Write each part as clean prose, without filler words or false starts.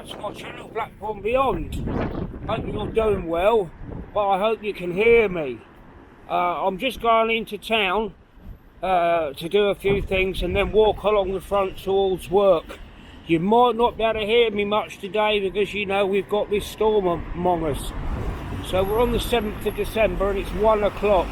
back to my channel, Blackpool and Beyond. Hope you're doing well, but I hope you can hear me. I'm just going into town to do a few things and then walk along the front towards work. You might not be able to hear me much today because, you know, we've got this storm among us. So we're on the 7th of December and it's 1 o'clock.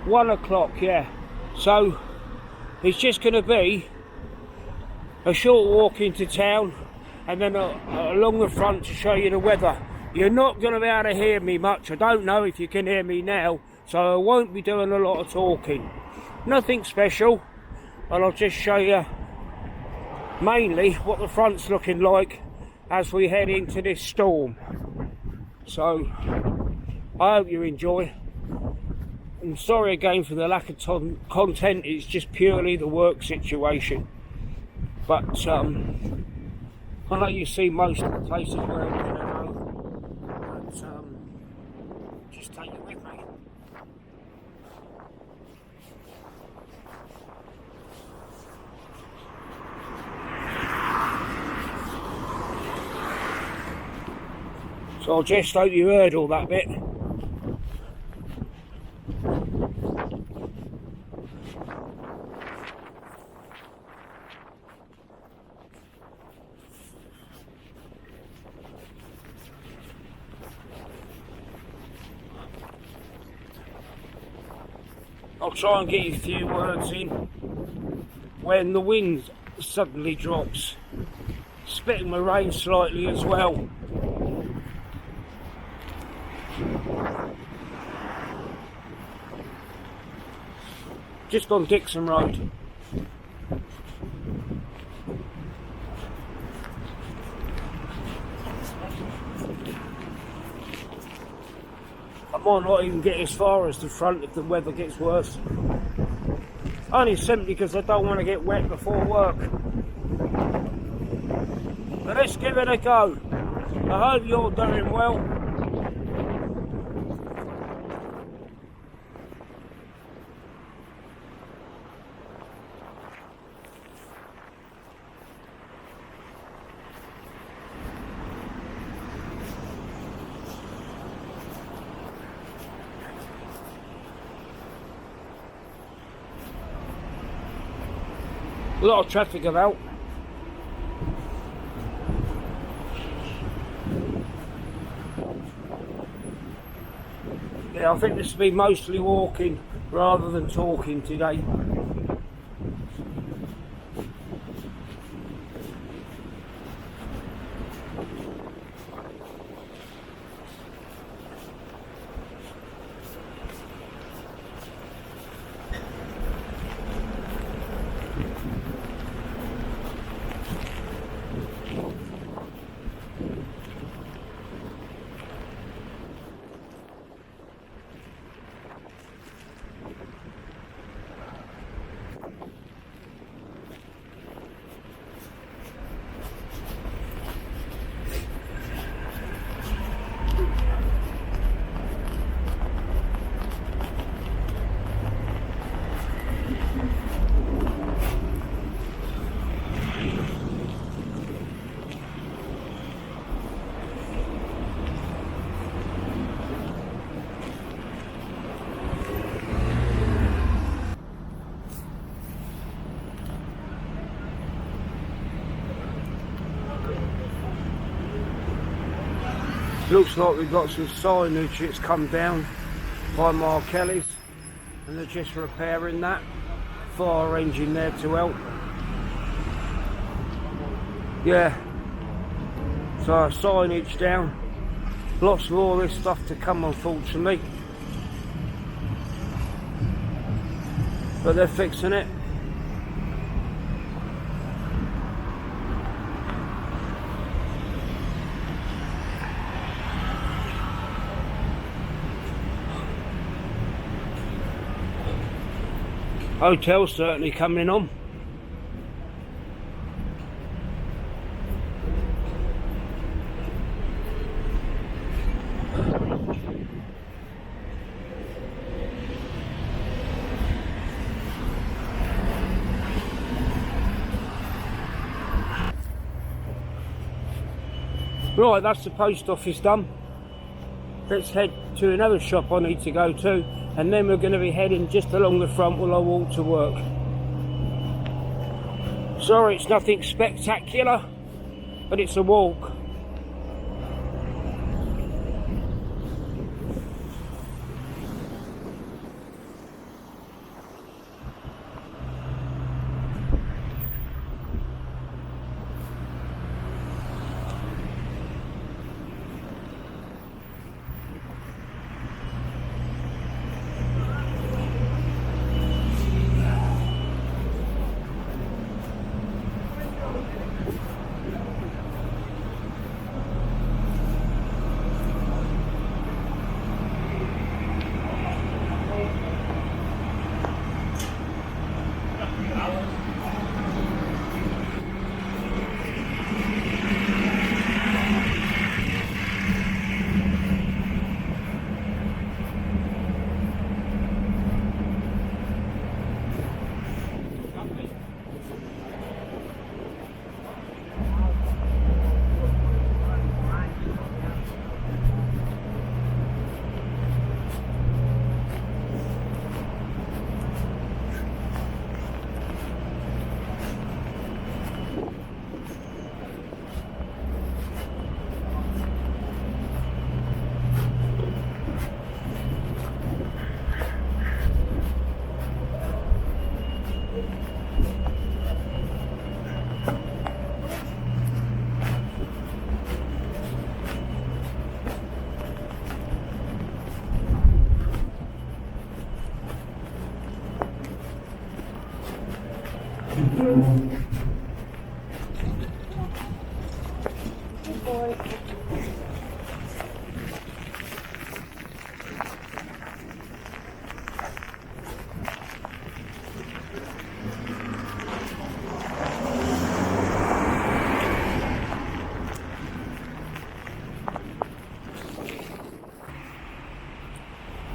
1 o'clock, yeah. So it's just going to be a short walk into town and then along the front to show you the weather. You're not going to be able to hear me much. I don't know if you can hear me now, so I won't be doing a lot of talking. Nothing special, and I'll just show you mainly what the front's looking like as we head into this storm. So I hope you enjoy. I'm sorry again for the lack of content. It's just purely the work situation. But I know you see most of the places where I'm going to go. But just take it with me. So I just hope you heard all that bit. I'll try and get you a few words in when the wind suddenly drops. Splitting the rain slightly as well. Just on Dixon Road. I might not even get as far as the front if the weather gets worse. Only simply because I don't want to get wet before work. But let's give it a go. I hope you're doing well. A lot of traffic about. Yeah, I think this will be mostly walking rather than talking today. Looks like we've got some signage that's come down by Mark Kelly's and they're just repairing that. Fire engine there to help. Yeah, so signage down. Lots more of this stuff to come, unfortunately, but they're fixing it. Hotel's certainly coming on. Right, that's the post office done. Let's head to another shop I need to go to, and then we're going to be heading just along the front while I walk to work. Sorry, it's nothing spectacular, but it's a walk.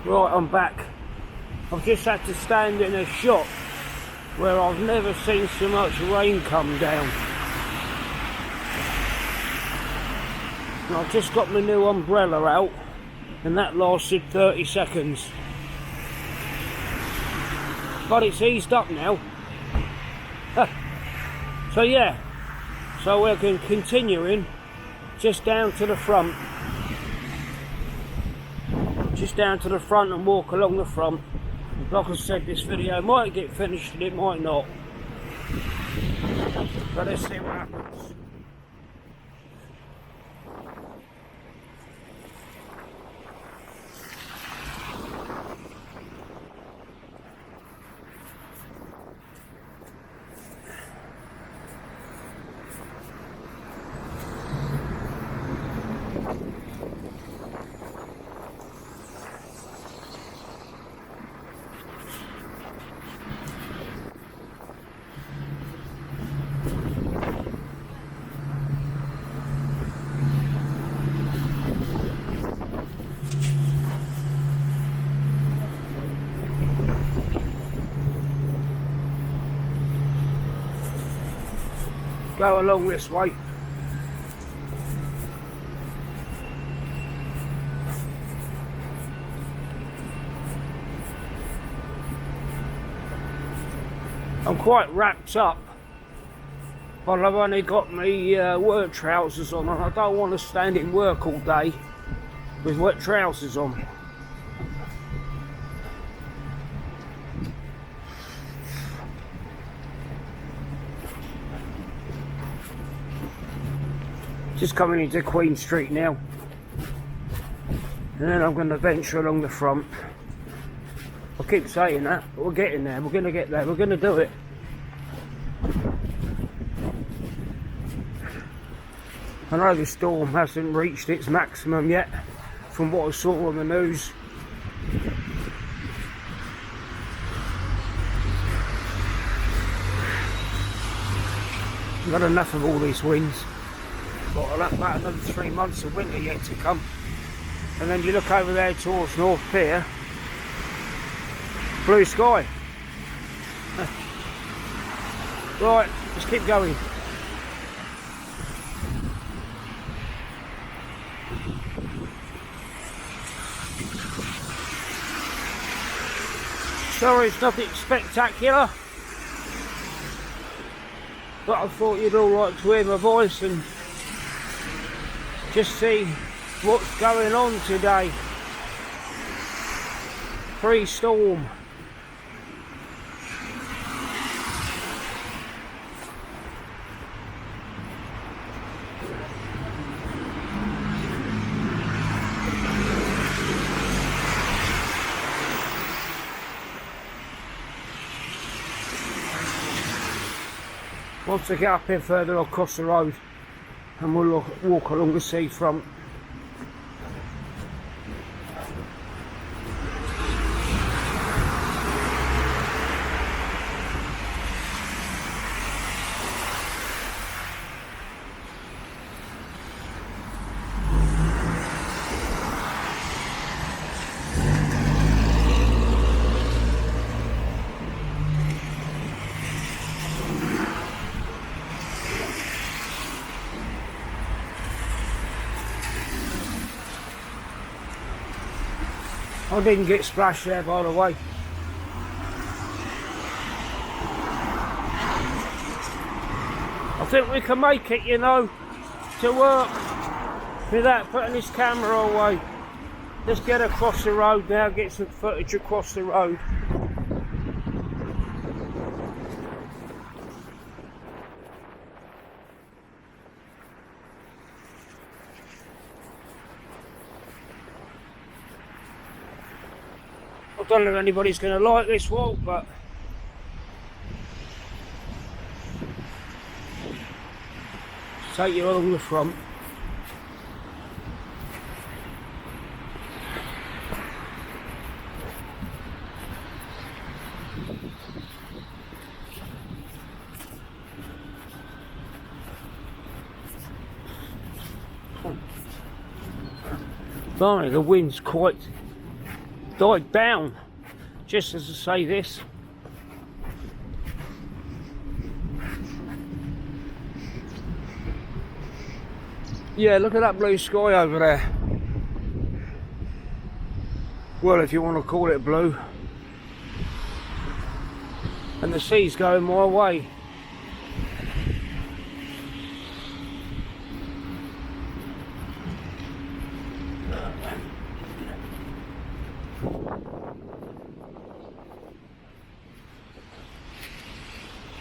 Right, I'm back. I've just had to stand in a shop where I've never seen so much rain come down. And I've just got my new umbrella out, and that lasted 30 seconds. But it's eased up now. So yeah, so we're continuing just down to the front. Just down to the front and walk along the front. Like I said, this video might get finished and it might not. But let's see what happens. Go along this way. I'm quite wrapped up, but I've only got my work trousers on, and I don't want to stand in work all day with wet trousers on. Just coming into Queen Street now, and then I'm going to venture along the front. I keep saying that, but we're getting there, we're going to get there, we're going to do it. I know the storm hasn't reached its maximum yet, from what I saw on the news. I've got enough of all these winds. Got about another 3 months of winter yet to come. And then you look over there towards North Pier, blue sky. Right, just keep going. Sorry, it's nothing spectacular, but I thought you'd all like to hear my voice and just see what's going on today. Pre-storm. Once I get up here further, I'll cross the road and we'll walk along the seafront. I didn't get splashed there, by the way. I think we can make it, you know, to work without putting this camera away. Let's get across the road now, get some footage across the road. I don't know if anybody's going to like this walk, but take you along the front. Blimey, the wind's quite died down, just as I say this. Yeah, look at that blue sky over there. Well, if you want to call it blue. And the sea's going my way.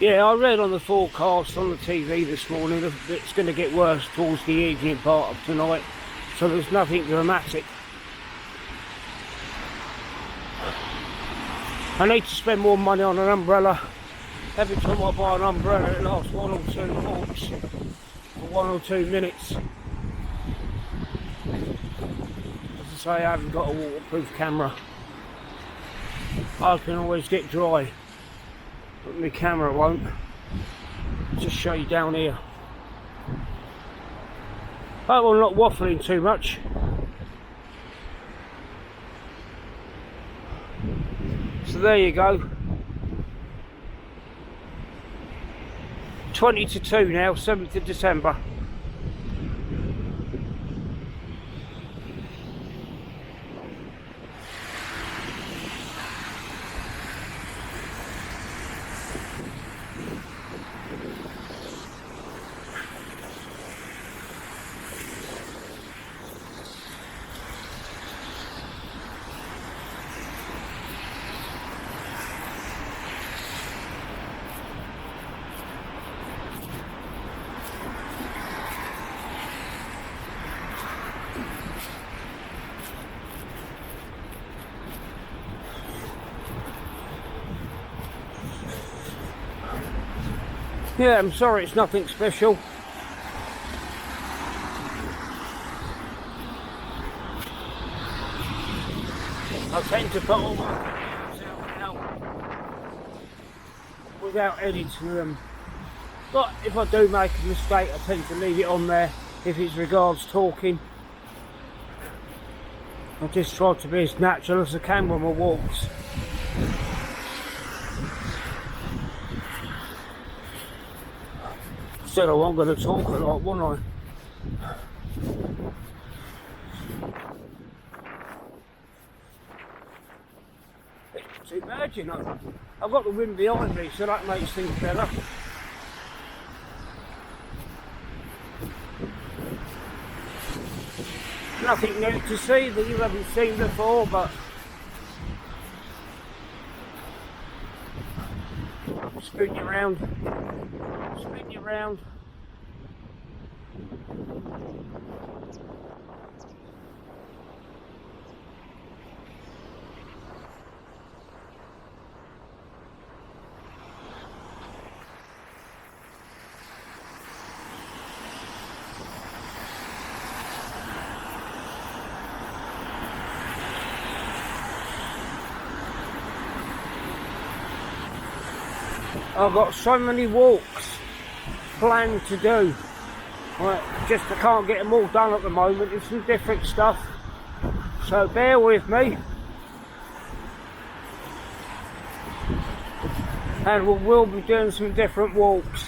Yeah, I read on the forecast on the TV this morning that it's going to get worse towards the evening part of tonight, so there's nothing dramatic. I need to spend more money on an umbrella. Every time I buy an umbrella it lasts 1 or 2 walks for 1 or 2 minutes. As I say, I haven't got a waterproof camera. I can always get dry, but my camera won't. Just show you down here. I will not waffling too much. So there you go. 20 to 2 now, 7th of December. Yeah, I'm sorry it's nothing special. I tend to put all my videos out now without editing them. But if I do make a mistake, I tend to leave it on there if it's regards talking. I just try to be as natural as I can when I walks. Said I wasn't going to talk a lot, wasn't I? not too bad, you know. I've got the wind behind me, so that makes things better. Nothing new to see that you haven't seen before, but spin you round, spin you round. I've got so many walks planned to do. Right, just I can't get them all done at the moment. It's some different stuff. So bear with me. And we'll be doing some different walks.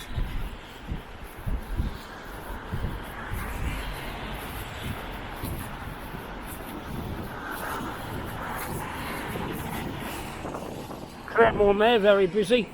Claremont there, very busy.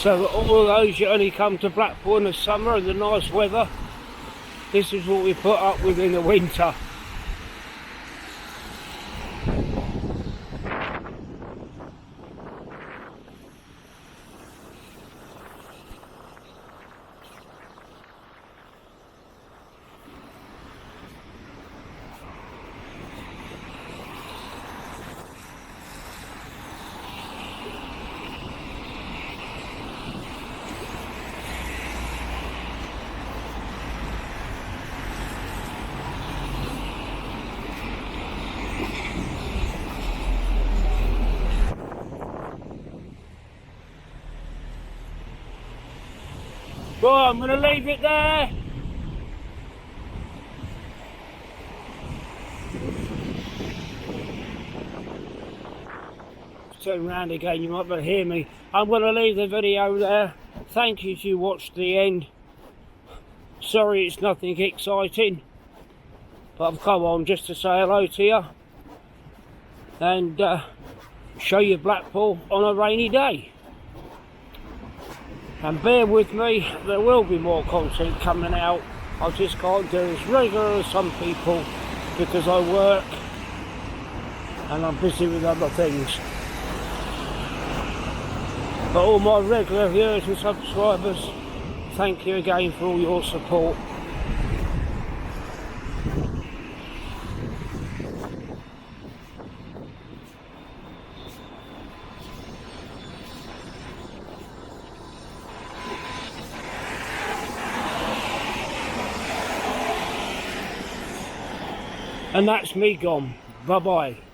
So all of those that only come to Blackpool in the summer and the nice weather, this is what we put up with in the winter. Right, I'm going to leave it there. Turn around again, you might better hear me. I'm going to leave the video there. Thank you if you watched the end. Sorry it's nothing exciting, but I've come on just to say hello to you and show you Blackpool on a rainy day. And bear with me, there will be more content coming out. I just can't do as regular as some people because I work and I'm busy with other things. But all my regular viewers and subscribers, thank you again for all your support. And that's me gone. Bye bye.